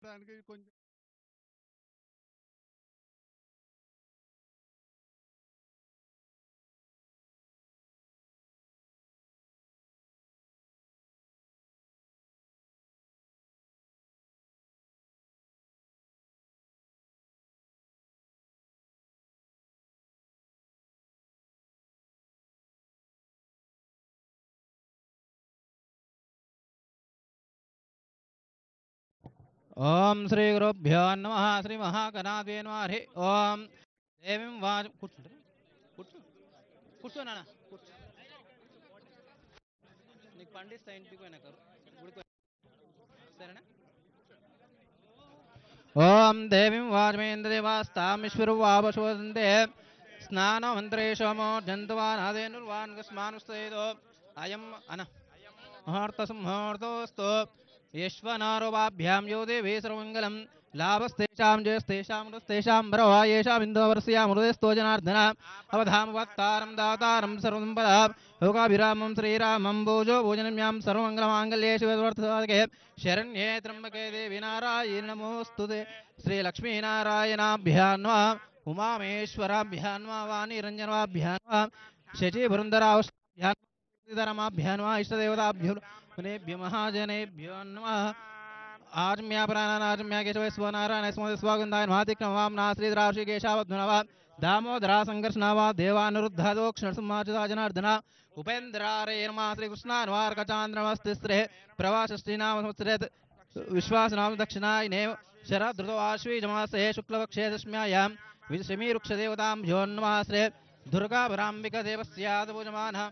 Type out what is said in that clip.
దానికి కొంచెం ఓం శ్రీ గురుభ్యో నమః శ్రీ మహాగణాధిపతయే నమః హరి ఓం దేవీం వాచ కూర్చుంటారు కూర్చో కూర్చో నాన్న కూర్చో నీకు పండిస్తా ఇంటికి పోయినాక గుడికి సరేనా ఓం దేవీం వాచమేంద్రదేవాస్తామీశ్వరు వాపశోదంతే స్నానమంత్రేషమో జంతువాన్ ఆదేనుర్వాన్ కస్మానుస్తేదో అయం అన मुहूर्तसमुहूर्तोऽस्तु यश्वनारोपाभ्यां यो देवी सर्वमङ्गलं लाभस्तेषां जयस्तेषां मृतस्तेषां वरवा येषामिन्दोवर्ष्यां हृदयस्थो जनार्दन अवधामवक्तारं दातारं सर्वसम्पदा लोकाभिरामं श्रीरामं भोजो भोजनम्यां सर्वमङ्गलमाङ्गल्ये शिववर्धसाधके शरण्ये त्र्यम्बके देवी नारायणि नमोऽस्तुते श्रीलक्ष्मीनारायणाभ्यां नमः उमामेश्वराभ्यां नमः वाणीरञ्जनाभ्यां नमः शचीपुरन्दरावभ्यां धर्माभ्यां नमः इष्टदेवताभ्यो मुनेभ्यो महाजनेभ्यो नमः आजम्या प्राणान् आजम्या केशव स्वनारायण स्वागन्धाय महातिक्रमवाम नाश्रीधराशि केशावध्नवा दामोदरा संघर्षणावा देवानुरुद्धादोक्षणसम्माचिता जनार्दन उपेन्द्रारे नमः श्रीकृष्णान्वार्कचान्द्रमस्तिस्रे प्रवासष्टिनाम संवत्सरे विश्वासनाम दक्षिणायने शरदृतो आश्वीजमासे शुक्लपक्षे दशम्यायां शमीरुक्षदेवताभ्यो नमः श्री दुर्गाभराम्बिका देवस्यात् पूजमानः